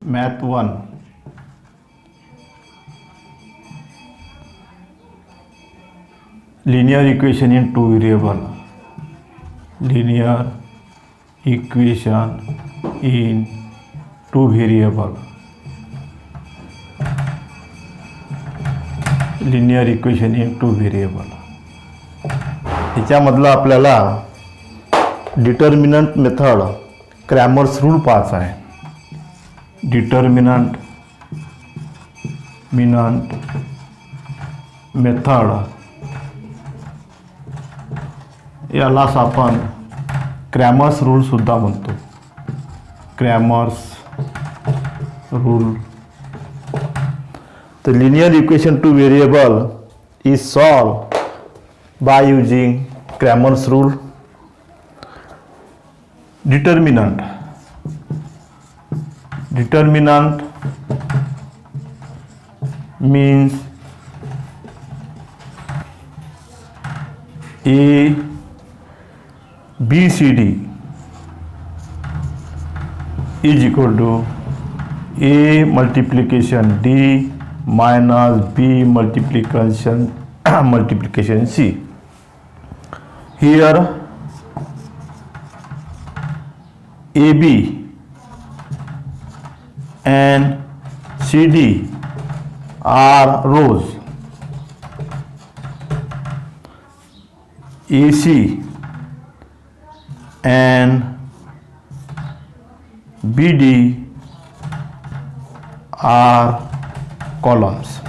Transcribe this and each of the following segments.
Math 1. Linear equation in two variable. Linear equation in two variable. Linear equation in two variable. ह्याच्यामधलं आपल्याला determinant method Cramer's rule पाहायचा आहे. Determinant method यालाच आपण Cramer's rule सुद्धा म्हणतो. Cramer's rule. The linear equation to variable is solved by using Cramer's rule. Determinant means A B C D is equal to A multiplication D minus B multiplication C. Here AB and CD are rows. AC and BD are columns.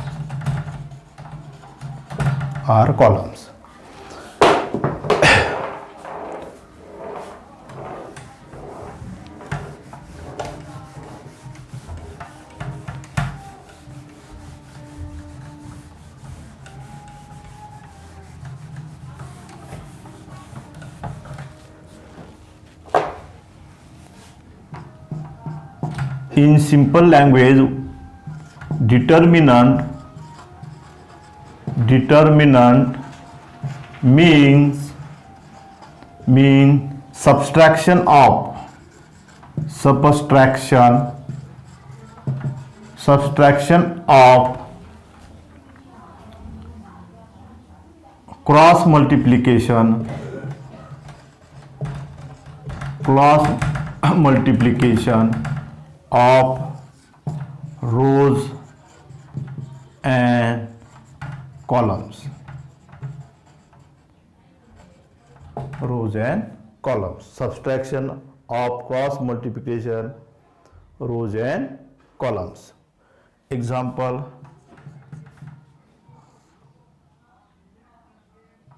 In simple language, determinant means subtraction of cross multiplication of rows and columns. Subtraction of cross multiplication rows and columns. Example: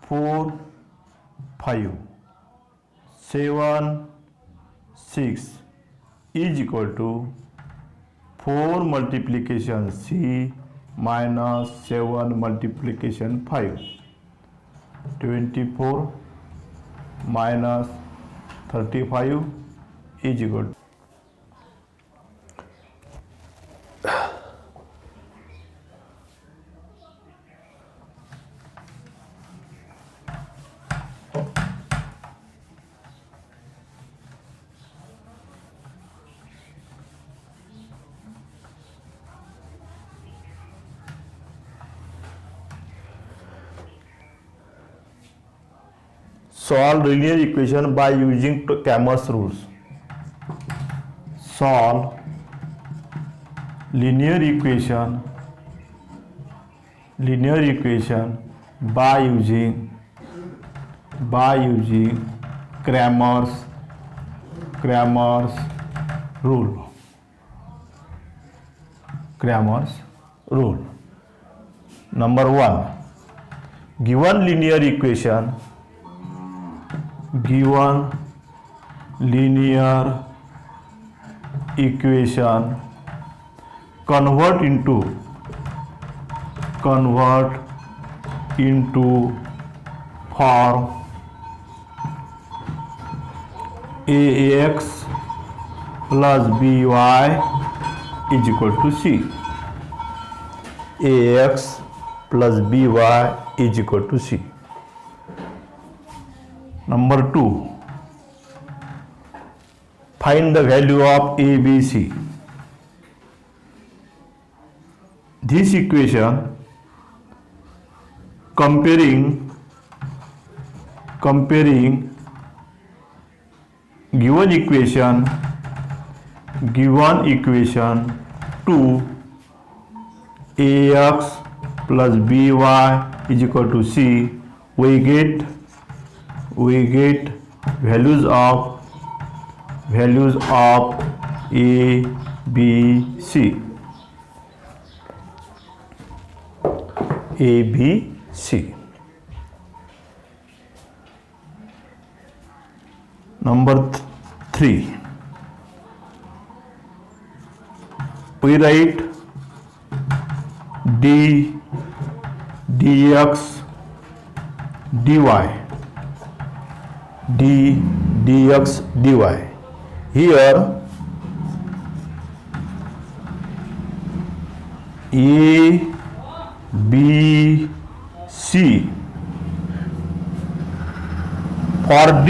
4 5 7 6 is equal to 4 multiplication C minus 7 multiplication 5. 24 minus 35 is equal to solve linear equation by using Cramer's rules. Solve linear equation by using Cramer's rule. Number 1, given linear equation convert into form ax plus by is equal to c. ax plus by is equal to c. Number 2, find the value of a, b, c. this equation comparing given equation to ax plus by is equal to c, we get values of a, b, c. A, B, C. Number 3. We write dx dy. dx dy. Here A, B, C for D,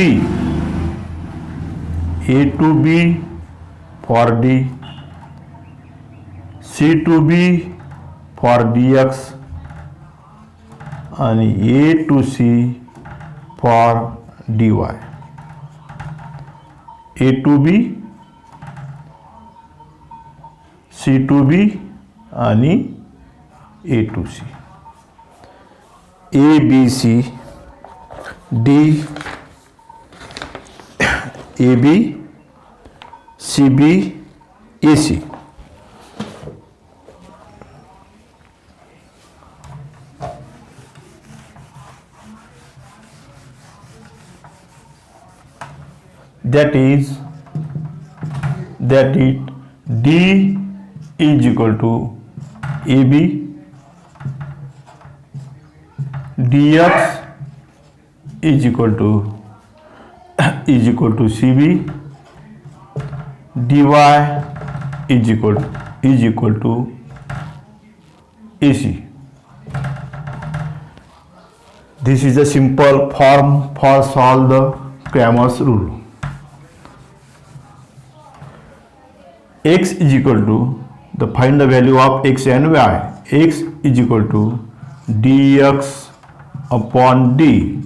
A to B for D, C to B for dx and A to C for dy. A to B, C to B and A to C. A, B, C, D, A, B, C, B, A, C. That is D is equal to AB, dx is equal to CB, dy is equal to AC. This is a simple form for solve the Cramer's rule. X is equal to find the value of x and y. X is equal to dx upon d.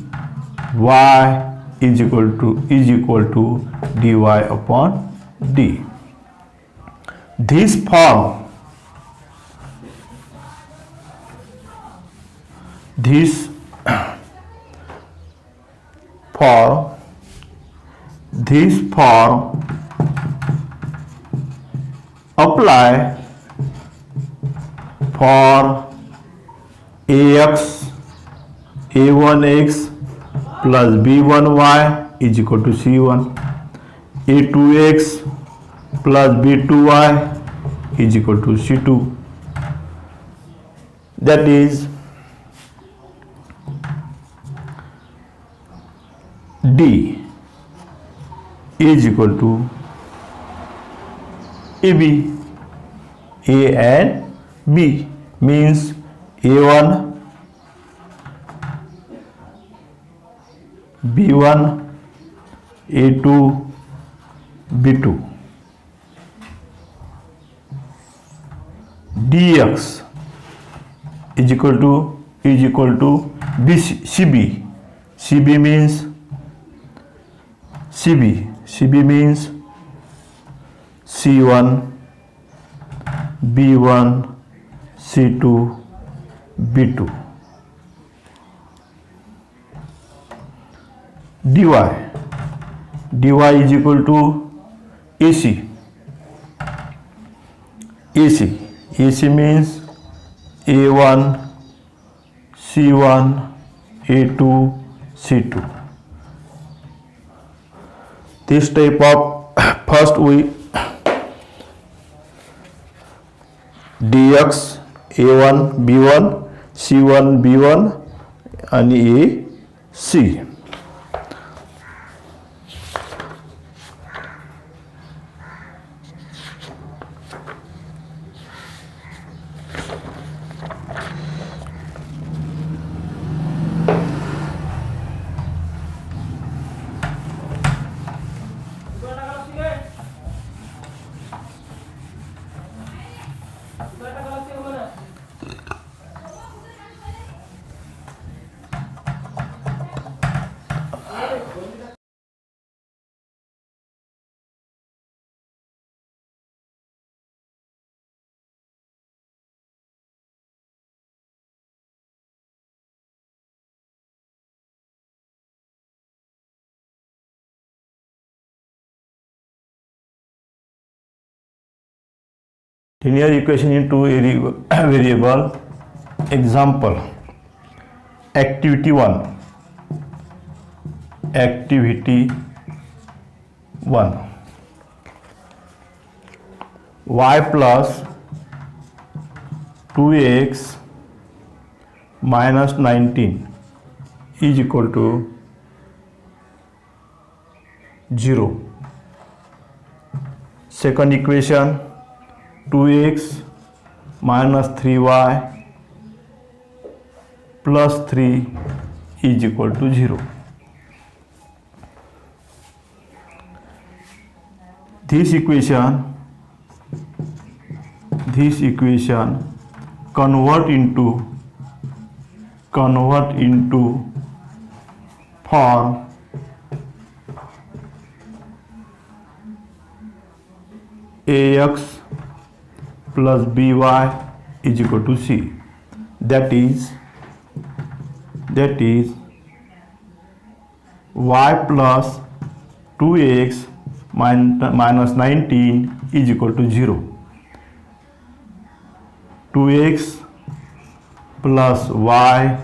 Y is equal to dy upon d. This form apply for a1x plus b1y is equal to c1, a2x plus b2y is equal to c2. That is D is equal to AB. A and B means A1, B1, A2, B2. dx is equal to BC, CB. CB means C1, B1, C2, B2. dy is equal to AC. AC means A1, C1, A2, C2. This type of first we dx A1 B1 C1 B1 and AC. linear equation into variable. Example, activity 1. Activity 1, y plus 2x minus 19 is equal to 0. Second equation, 2x minus 3y plus 3 is equal to 0. This equation convert into form ax plus by is equal to c. That is y plus 2x minus 19 is equal to 0. 2x plus y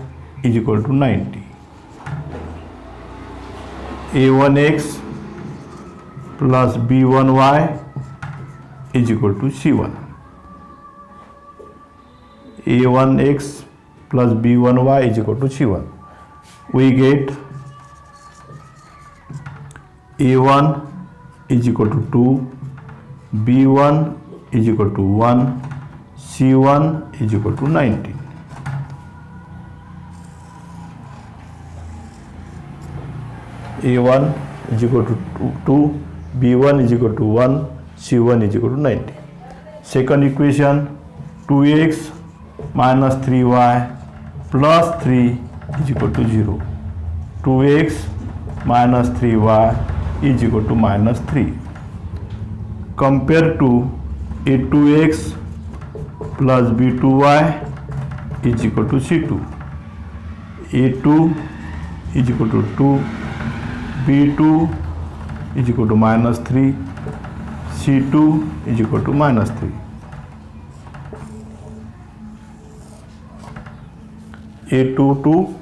is equal to 90. a1x plus b1y is equal to c1. a1x plus b1y is equal to c1. We get a1 is equal to 2, b1 is equal to 1, c1 is equal to 19. a1 is equal to 2, b1 is equal to 1, c1 is equal to 90. Second equation, 2x minus 3y plus 3 is equal to 0. 2x minus 3y is equal to minus 3. Compared to a2x plus b2y is equal to c2. a2 is equal to 2, b2 is equal to minus 3, c2 is equal to minus 3. a2 2,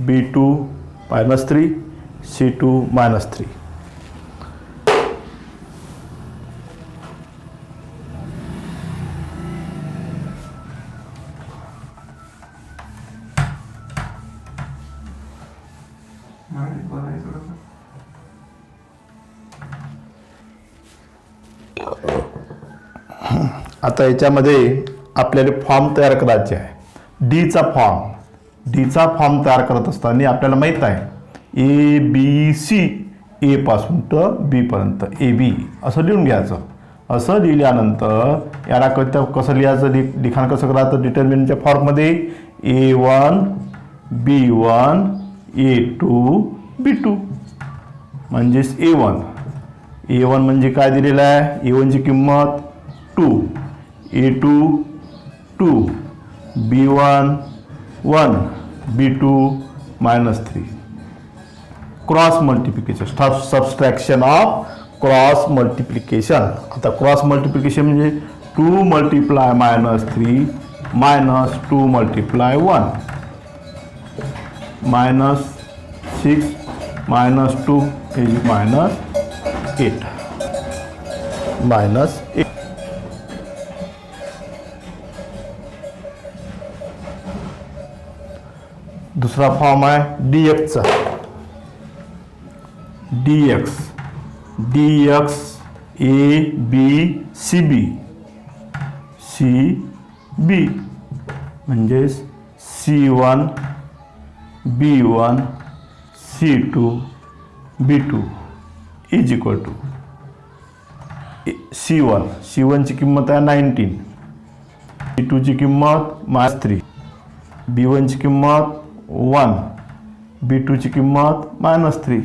b2 minus 3, c2 minus 3. आता याच्यामध्ये आपल्याला form तयार करायचे आहे. डीचा form तयार करत असताना आपल्याला माहीत आहे ए बी सी, ए पासून तर बी पर्यंत ए बी असं लिहून घ्यायचं. असं लिहिल्यानंतर याला कसं लिहायचं, लिखाण कसं करायचं, डिटर्मिनंटच्या फॉर्ममध्ये a1 b1 a2 b2 म्हणजेच a1 म्हणजे काय दिलेलं आहे, a1 ची किंमत 2, a2 2, b1 1, b2 minus 3. Cross multiplication, subtraction of cross multiplication. आता क्रॉस मल्टिप्लिकेशन म्हणजे 2 multiply minus 3 minus 2 multiply 1 minus 6 minus 2 is minus 8 minus 8. दूसरा फॉर्म आहे डीएक्सचा. DX A B C B म्हणजेच C1 B1 C2 B2 is equal to C1 ची किंमत आहे 19, B2 ची किंमत -3, B1 ची किंमत 1, B2 ची किंमत -3.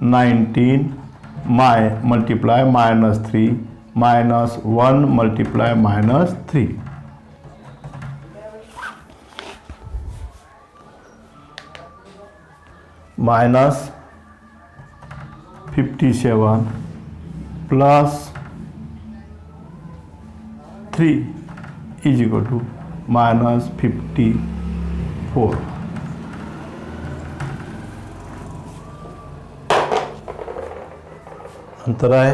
19 multiply -3 minus 1 multiply -3. Minus 57 plus 3 is equal to -54. नंतर आहे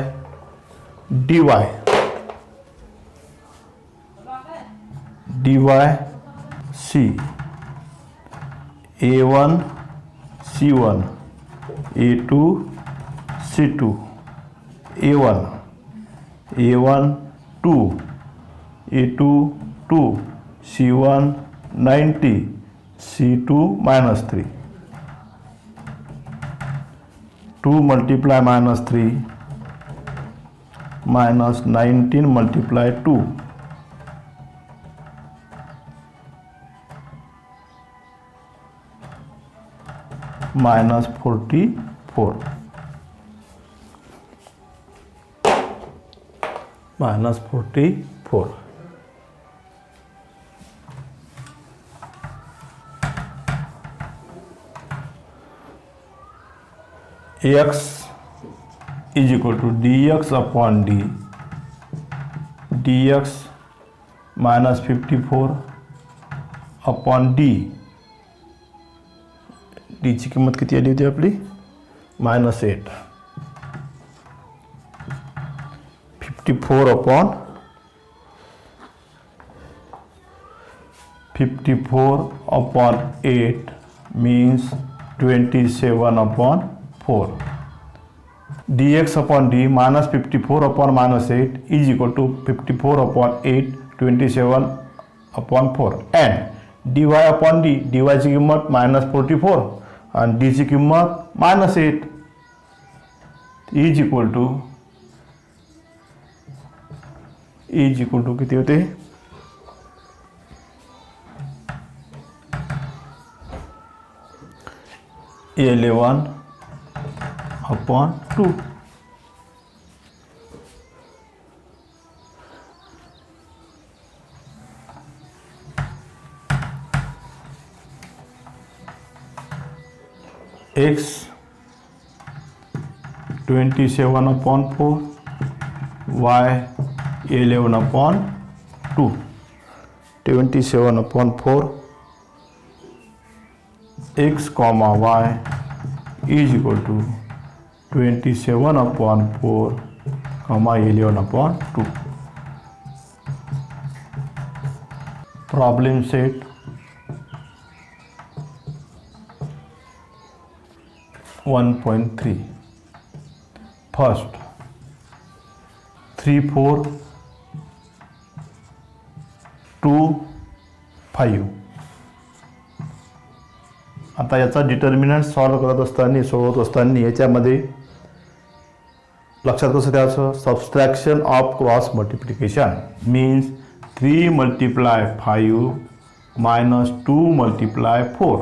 dy c a1 c1 a2 c2 a1 2 a2 2 c1 90 c2 -3. 2 multiply -3 -19 multiply 2 -44 -44. x is equal to dx upon d dx -54 upon d. d ची किंमत किती आली होती आपली -8. 54 upon 8 means 27 upon 4. dx upon d -54 upon -8 is equal to 54 upon 8 27 upon 4 and dy upon d ची किंमत -44 आणि d ची किंमत -8 is equal to किती होते 11 upon 2. x 27 upon 4 y 11 upon 2. 27 upon 4 x comma y is equal to 27 upon 4 comma 11 upon 2. Problem set. (1.3) First 3 4 2 5. आता याचा determinant सोडवत असताना याच्यामध्ये लक्षात कसं द्यायचं subtraction of cross multiplication means 3 multiply 5 minus 2 multiply 4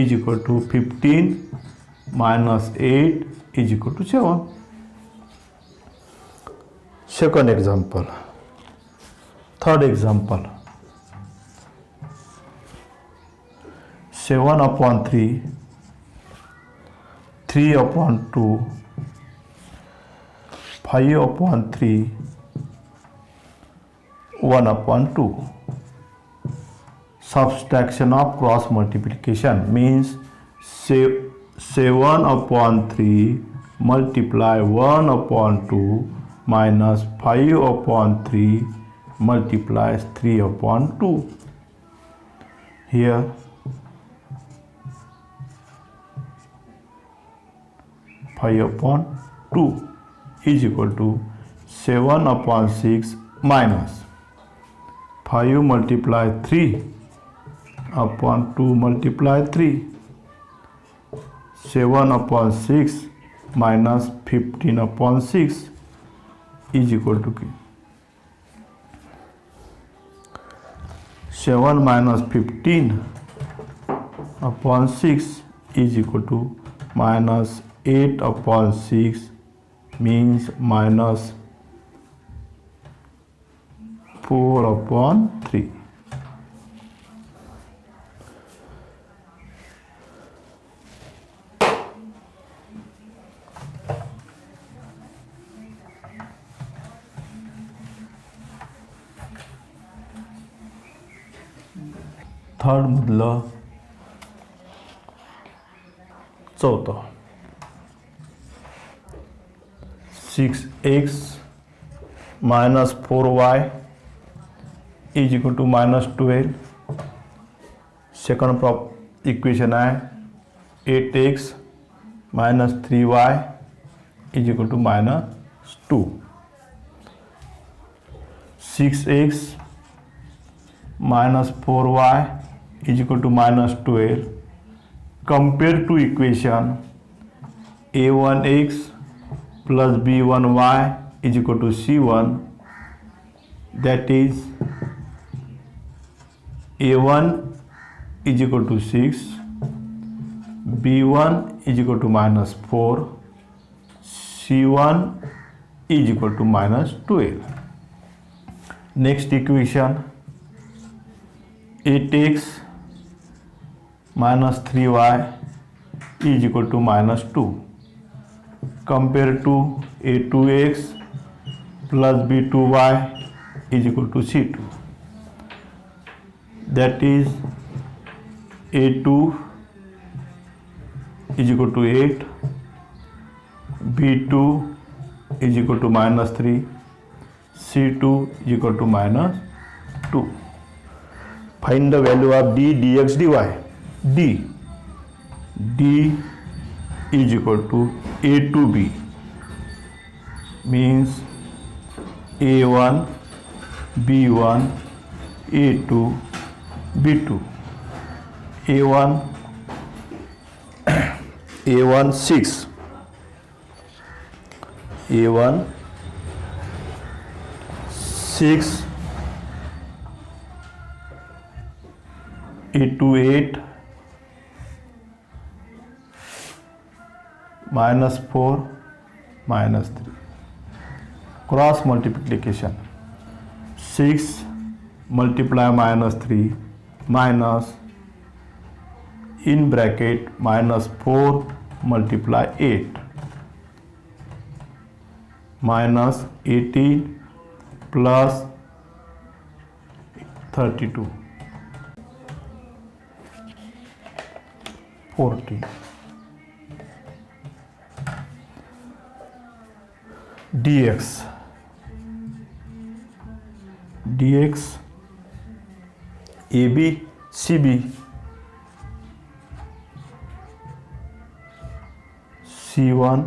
is equal to 15 minus 8 is equal to 7. Second example. Third example. 7 upon 3, 3 upon 2, 5 upon 3, 1 upon 2. Subtraction of cross multiplication means 7 upon 3 multiply 1 upon 2 minus 5 upon 3 multiplies 3 upon 2. Here 5 upon 2 is equal to 7 upon 6 minus 5 multiply 3 upon 2 multiply 3. 7 upon 6 minus 15 upon 6 is equal to 7 minus 15 upon 6 is equal to minus 8 upon 6 means minus 4 upon 3. Third मधलं चौथं 6x minus 4y is equal to minus 12. Second equation आहे 8x minus 3y is equal to minus 2. 6x minus 4y is equal to minus 12. Compare to equation a1x plus b1y is equal to c1, that is a1 is equal to 6, b1 is equal to minus 4, c1 is equal to minus 12. Next equation 8x minus 3y is equal to minus 2. Compare to a2x plus b2y is equal to c2, that is a2 is equal to 8, b2 is equal to minus 3, c2 is equal to minus 2. Find the value of d dx dy. d is equal to a to b, means a1 b1 a2 b2. a1 a1 6, a1 6, a2 8, minus 4 minus 3. Cross multiplication 6 multiply minus 3 minus in bracket minus 4 multiply 8 minus 18 plus 32 40. dx ab cb c1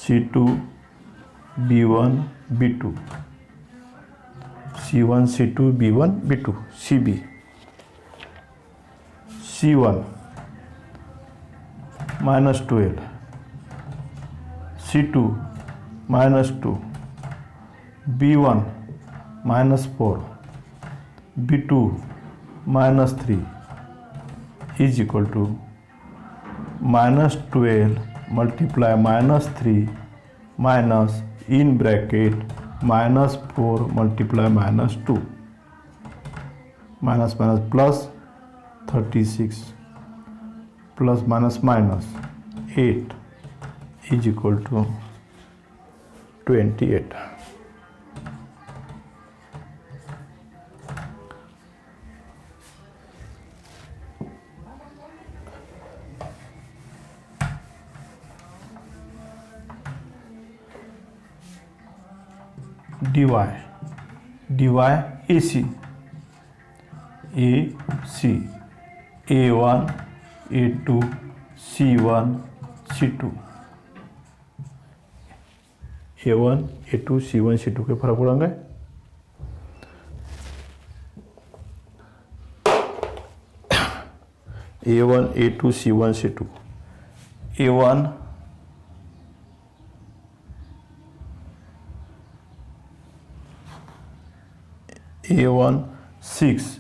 c2 b1 b2 c1 c2 b1 b2 cb c1 minus 12, c2 minus 2, b1 minus 4, b2 minus 3 is equal to minus 12 multiply minus 3 minus in bracket minus 4 multiply minus 2 minus minus plus 36 plus minus minus 8 is equal to 28. dy AC A1 A2 C1 C2 A1 A2 C1 C2 के फर्क पड़ेंगे। A1 A2 C1 C2 A1 A1 6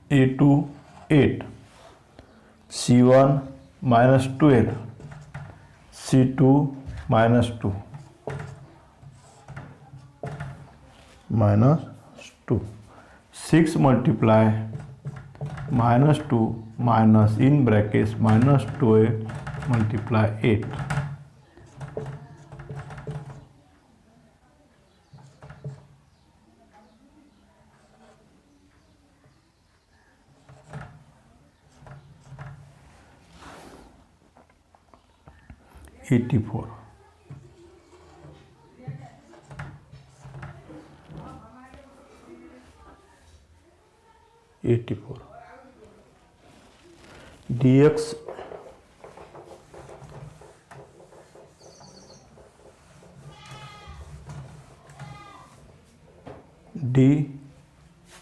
A2 8 C1 minus 12 C2 minus 2 minus 2 6 multiply minus 2 minus in brackets minus 12 multiply 8 . 84. dx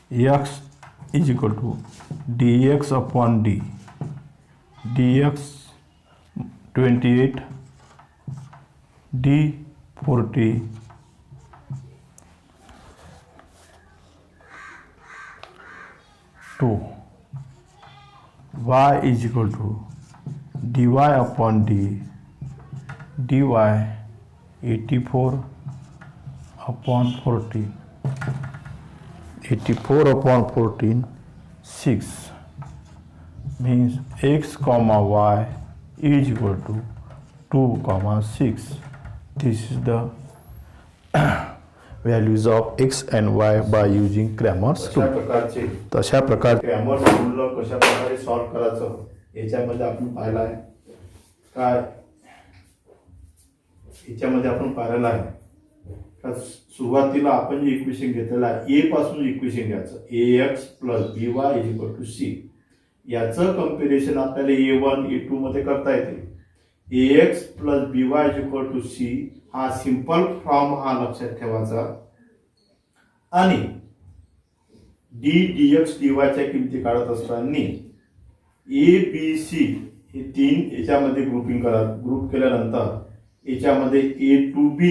dx is equal to dx upon d, dx 28, d 40, y is equal to dy upon d, dy 84 upon 14, 84 upon 14, 6, means x comma y is equal to 2 comma 6. This is the values of x and y by using Cramer's rule. तशा प्रकारचे Cramer's rule कशा प्रकारे solve करायचं याच्यामध्ये आपण पाहिलं आहे काय, याच्यामध्ये आपण पाहिलेलं आहे का सुरुवातीला आपण जे इक्वेशन घेतलेलं आहे ए पासून इक्वेशन घ्यायचं ax + by = c. याचं कंपॅरिझन आपल्याला a1 a2 मध्ये करता येते. ax + by = c हा सिंपल फॉर्म हा लक्षात ठेवायचा आणि d dx dy च्या किमती काढत असताना a b c हे तीन याच्यामध्ये ग्रुपिंग करा. ग्रुप केल्यानंतर याच्यामध्ये a to b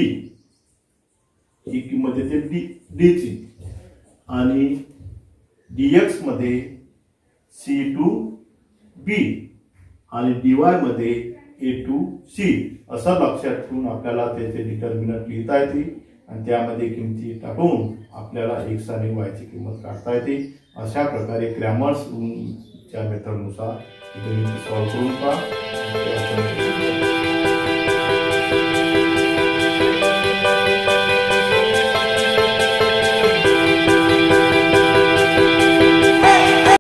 ही किंमत येते d ची आणि dx मध्ये c to b आणि dy मध्ये a to c असं लक्षात ठेवून आपल्याला त्याचे डिटर्मिनंट लिहिता येते आणि त्यामध्ये किमती टाकून आपल्याला x आणि y ची किंमत काढता येते. अशा प्रकारे क्रॅमर्स रूलच्या मेथडनुसार गणित सॉल्व्ह करून पहा.